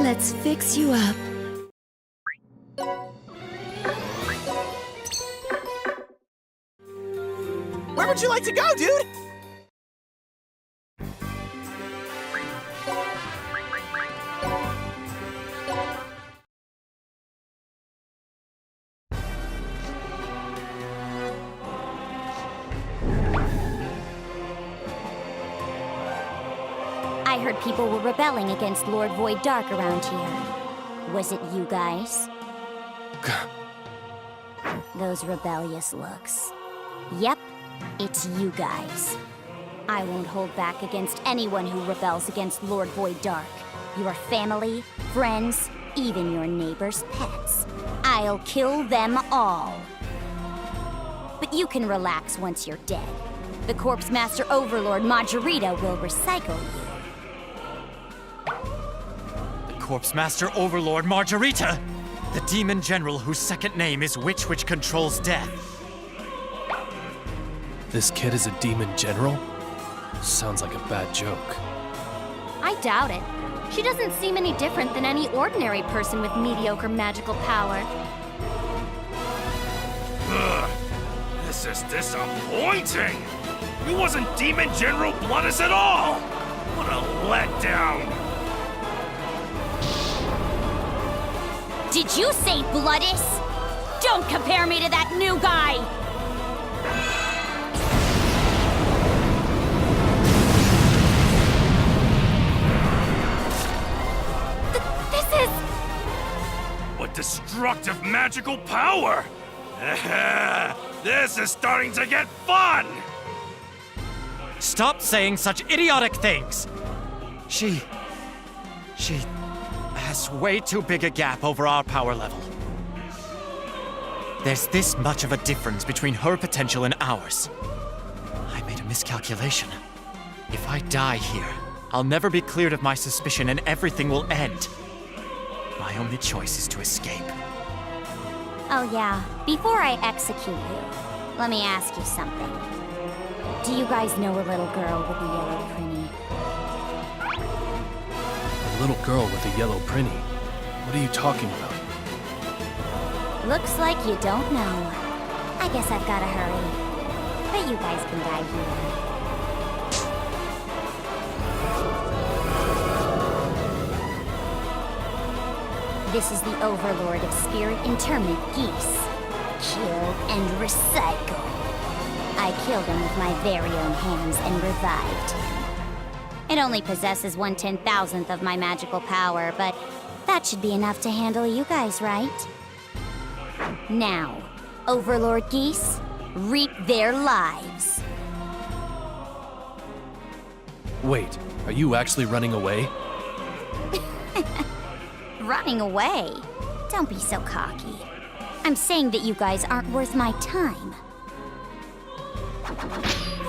Let's fix you up. Where would you like to go, dude? I heard people were rebelling against Lord Void Dark around here. Was it you guys? Those rebellious looks. Yep, it's you guys. I won't hold back against anyone who rebels against Lord Void Dark. Your family, friends, even your neighbors' pets. I'll kill them all. But you can relax once you're dead. The Corpse Master Overlord Margarita will recycle you. Corpse Master Overlord Margarita! The demon general whose second name is Witch which controls death. This kid is a demon general? Sounds like a bad joke. I doubt it. She doesn't seem any different than any ordinary person with mediocre magical power. Ugh, this is disappointing! He wasn't Demon General Bloodus at all! What a letdown! Did you say Bloodus? Don't compare me to that new guy! This is... What destructive magical power! This is starting to get fun! Stop saying such idiotic things! She has way too big a gap over our power level. There's this much of a difference between her potential and ours. I made a miscalculation. If I die here, I'll never be cleared of my suspicion and everything will end. My only choice is to escape. Oh yeah, before I execute you, let me ask you something. Do you guys know a little girl with a yellow prinny? A little girl with a yellow prinny? What are you talking about? Looks like you don't know. I guess I've gotta hurry. But you guys can die here. This is the Overlord of Spirit Interment Geese. Kill and recycle. I killed him with my very own hands and revived him. It only possesses 1/10,000th of my magical power, but that should be enough to handle you guys, right? Now, Overlord Geese, reap their lives. Wait, are you actually running away? Running away? Don't be so cocky. I'm saying that you guys aren't worth my time.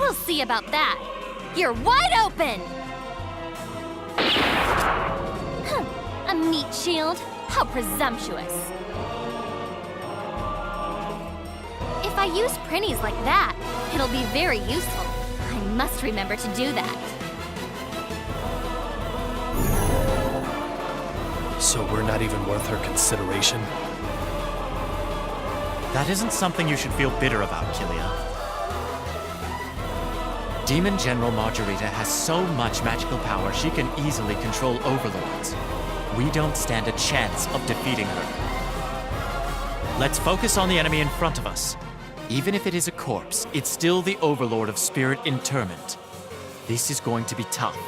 We'll see about that. You're wide open! A meat shield? How presumptuous. If I use prinnies like that, it'll be very useful. I must remember to do that. So we're not even worth her consideration? That isn't something you should feel bitter about, Kilia. Demon General Margarita has so much magical power she can easily control overlords. We don't stand a chance of defeating her. Let's focus on the enemy in front of us. Even if it is a corpse, it's still the Overlord of Spirit Interment. This is going to be tough.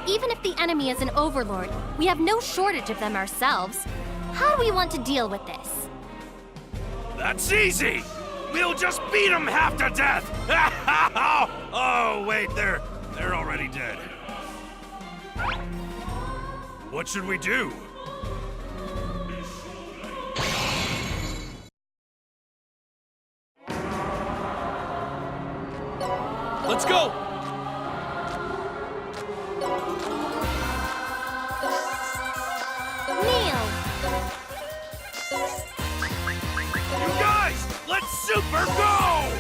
Even if the enemy is an overlord, we have no shortage of them ourselves. How do we want to deal with this? That's easy! We'll just beat them half to death! Oh, wait, they're already dead. What should we do? Let's go! Kneel! You guys, let's super go!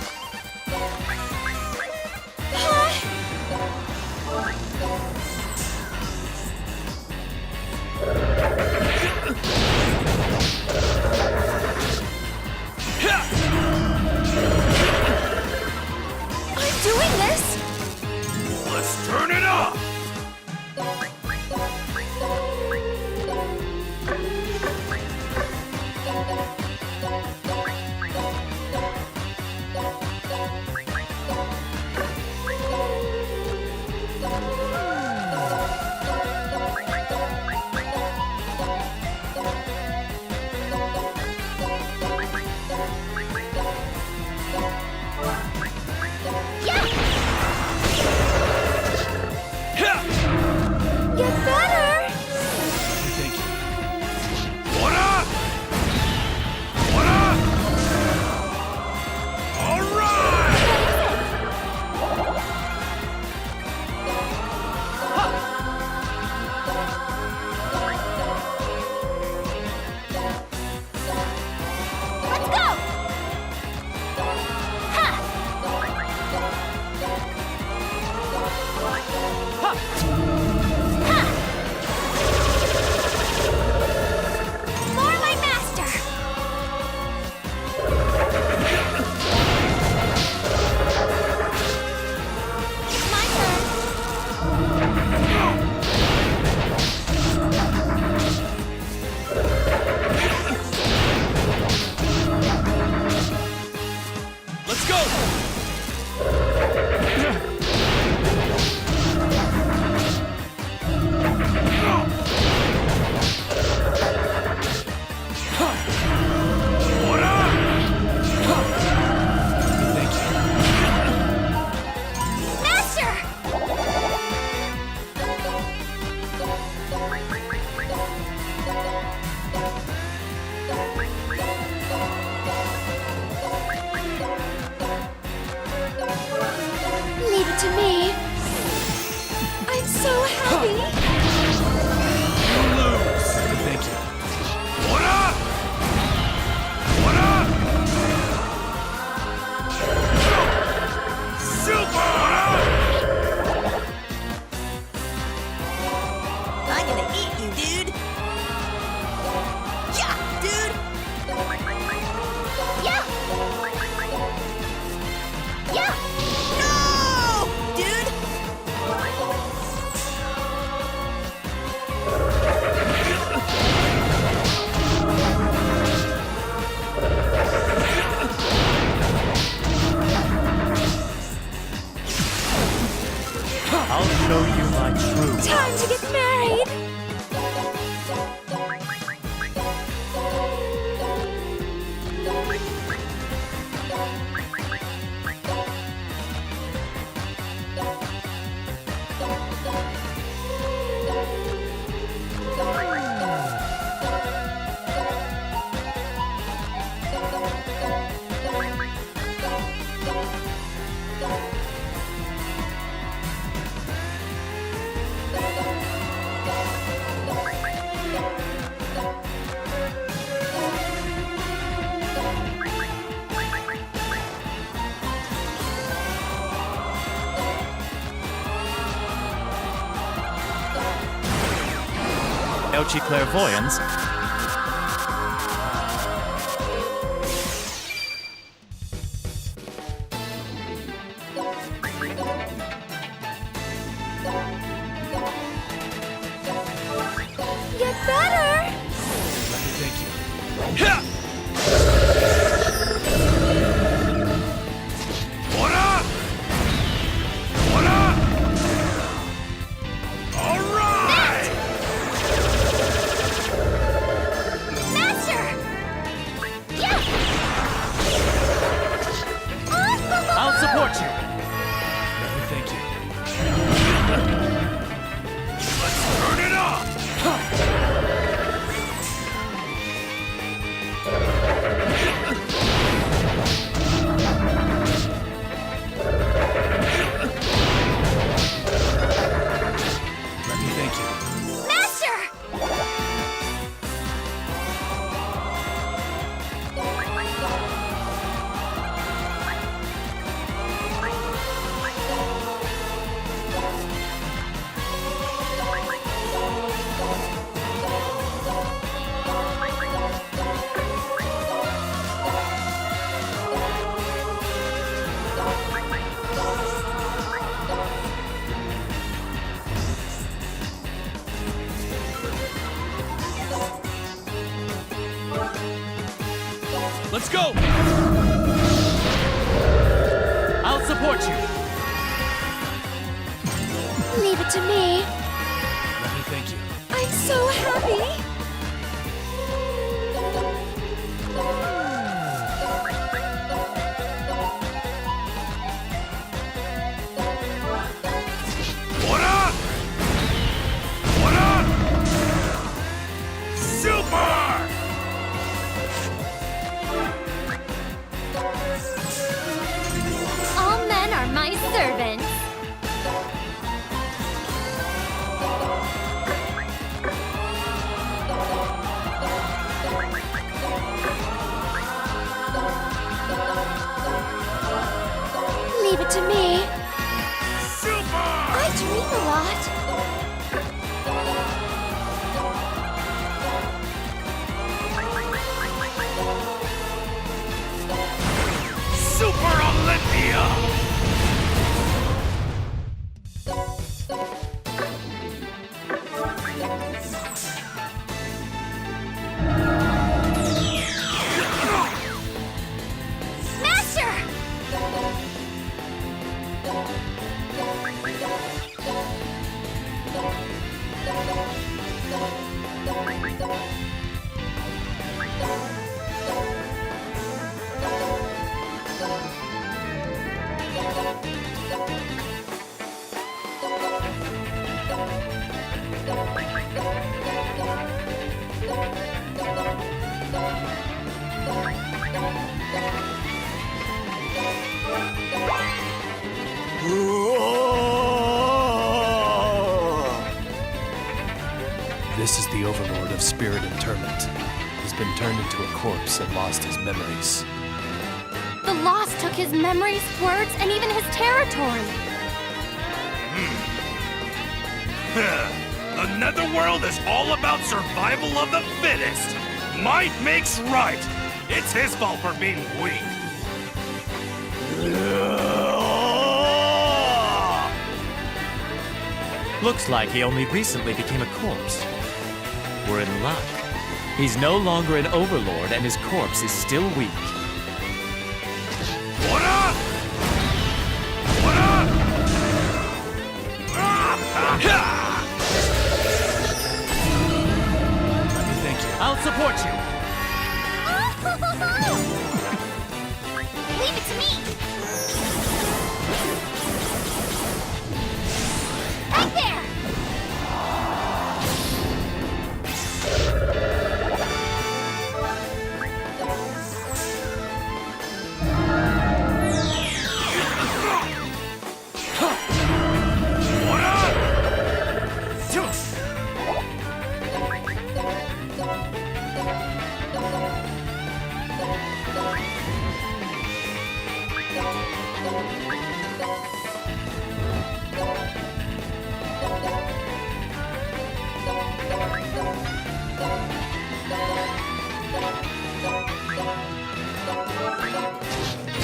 Let's go! Leave it to me. I'm so happy. Thank you. What up? What up? Super! I'm gonna eat you, dude. Yeah, dude. Yeah! Yeah! No, dude. I'll show you my true. Time to get married! Occhi Clairvoyance. Get better! Thank you. What up? What up? All right! Master! Yeah! I'll support you. Thank you. Let's turn it up! Thank you. Master! Let's go! I'll support you. Leave it to me. Thank you. I'm so happy. What up? What up? Super! All men are my servants. Leave it to me. Super! I dream a lot. Super Olympia! Master! This is the Overlord of Spirit Interment. He's been turned into a corpse and lost his memories. The Lost took his memories, words, and even his territory. The Netherworld is all about survival of the fittest. Might makes right. It's his fault for being weak. Looks like he only recently became a corpse. We're in luck. He's no longer an overlord and his corpse is still weak. What up? What up? Let me thank you. I'll support you. Leave it to me! Right there! What up?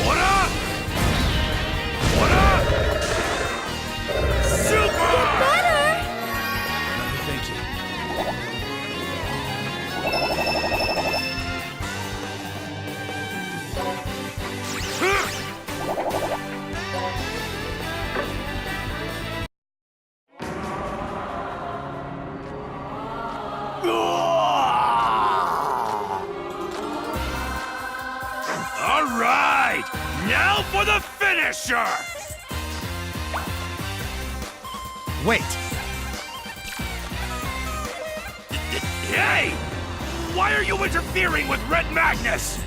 What up? What up? Super! Let me thank you. All right, now for the finisher! Wait, Hey! Why are you interfering with Red Magnus?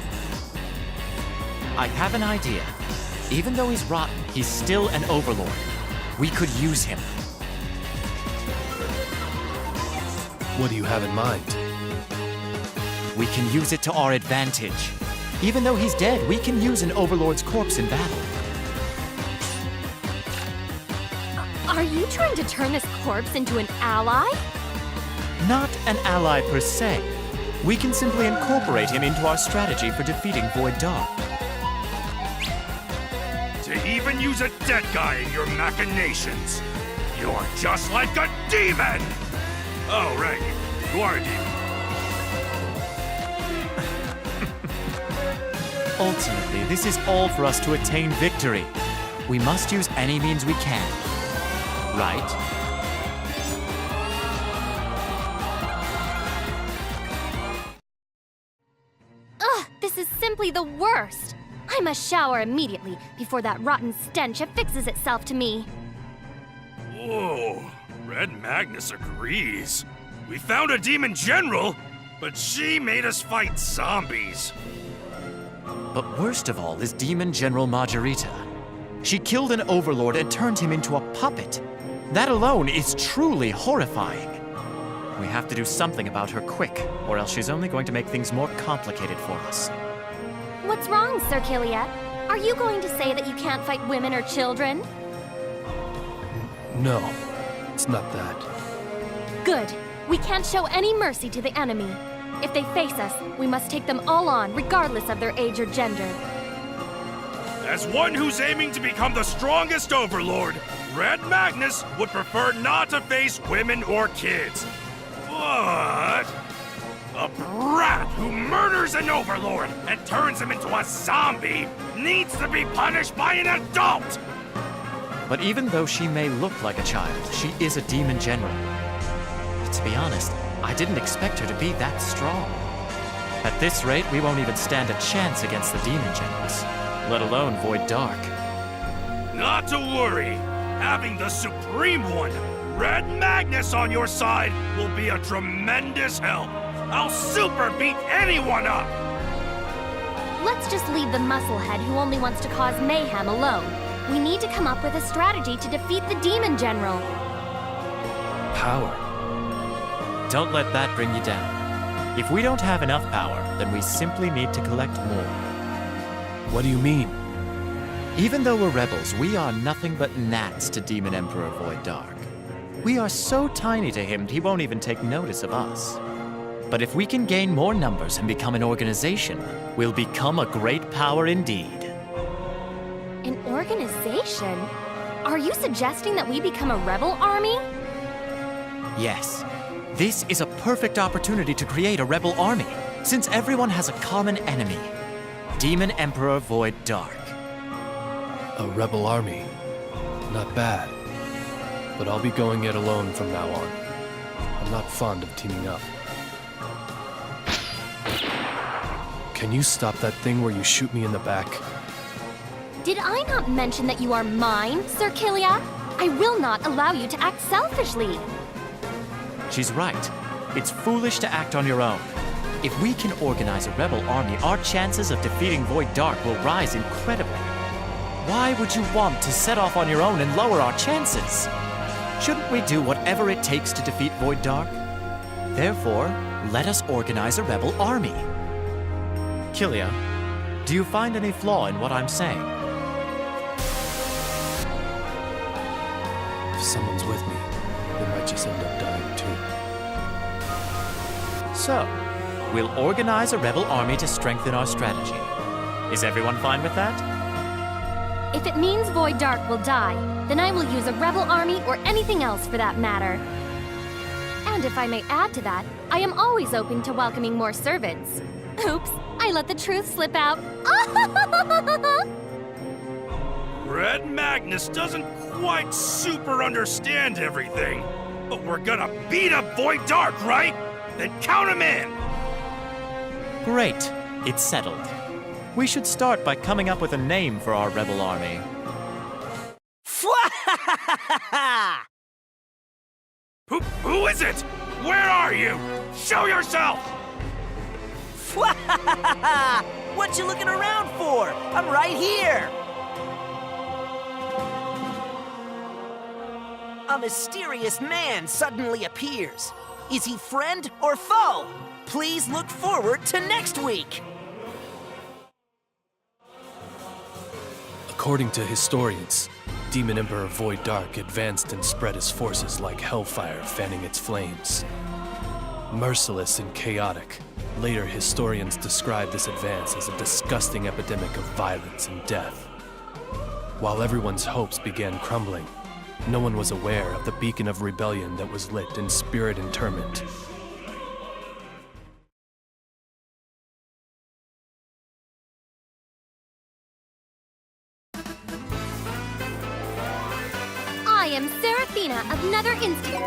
I have an idea. Even though he's rotten, he's still an overlord. We could use him. What do you have in mind? We can use it to our advantage. Even though he's dead, we can use an overlord's corpse in battle. Are you trying to turn this corpse into an ally? Not an ally per se. We can simply incorporate him into our strategy for defeating Void Dark. To even use a dead guy in your machinations. You're just like a demon! Oh, right. You are a demon. Ultimately, this is all for us to attain victory. We must use any means we can. Right? Ugh, this is simply the worst. I must shower immediately before that rotten stench affixes itself to me. Whoa, Red Magnus agrees. We found a demon general, but she made us fight zombies. But worst of all is Demon General Margarita. She killed an overlord and turned him into a puppet. That alone is truly horrifying. We have to do something about her quick, or else she's only going to make things more complicated for us. What's wrong, Sir Killiat? Are you going to say that you can't fight women or children? No, it's not that. Good. We can't show any mercy to the enemy. If they face us, we must take them all on, regardless of their age or gender. As one who's aiming to become the strongest overlord, Red Magnus would prefer not to face women or kids. But a brat who murders an overlord and turns him into a zombie needs to be punished by an adult. But even though she may look like a child, she is a demon general. To be honest, I didn't expect her to be that strong. At this rate, we won't even stand a chance against the demon generals, let alone Void Dark. Not to worry. Having the Supreme One, Red Magnus, on your side will be a tremendous help. I'll super beat anyone up! Let's just leave the musclehead who only wants to cause mayhem alone. We need to come up with a strategy to defeat the demon general. Power. Don't let that bring you down. If we don't have enough power, then we simply need to collect more. What do you mean? Even though we're rebels, we are nothing but gnats to Demon Emperor Void Dark. We are so tiny to him, he won't even take notice of us. But if we can gain more numbers and become an organization, we'll become a great power indeed. An organization? Are you suggesting that we become a rebel army? Yes. This is a perfect opportunity to create a rebel army, since everyone has a common enemy. Demon Emperor Void Dark. A rebel army. Not bad. But I'll be going it alone from now on. I'm not fond of teaming up. Can you stop that thing where you shoot me in the back? Did I not mention that you are mine, Sir Kilia? I will not allow you to act selfishly. She's right. It's foolish to act on your own. If we can organize a rebel army, our chances of defeating Void Dark will rise incredibly. Why would you want to set off on your own and lower our chances? Shouldn't we do whatever it takes to defeat Void Dark? Therefore, let us organize a rebel army. Kilia, do you find any flaw in what I'm saying? If someone's with me, they might just end up dying too. So, we'll organize a rebel army to strengthen our strategy. Is everyone fine with that? If it means Void Dark will die, then I will use a rebel army or anything else for that matter. And if I may add to that, I am always open to welcoming more servants. Oops, I let the truth slip out. Red Magnus doesn't quite super understand everything, but we're gonna beat up Void Dark, right? Then count him in! Great. It's settled. We should start by coming up with a name for our rebel army. Who is it? Where are you? Show yourself! What you looking around for? I'm right here! A mysterious man suddenly appears. Is he friend or foe? Please look forward to next week! According to historians, Demon Emperor Void Dark advanced and spread his forces like hellfire fanning its flames. Merciless and chaotic, later historians describe this advance as a disgusting epidemic of violence and death. While everyone's hopes began crumbling, no one was aware of the beacon of rebellion that was lit in Spirit Interment. I am Seraphina of Nether Institute.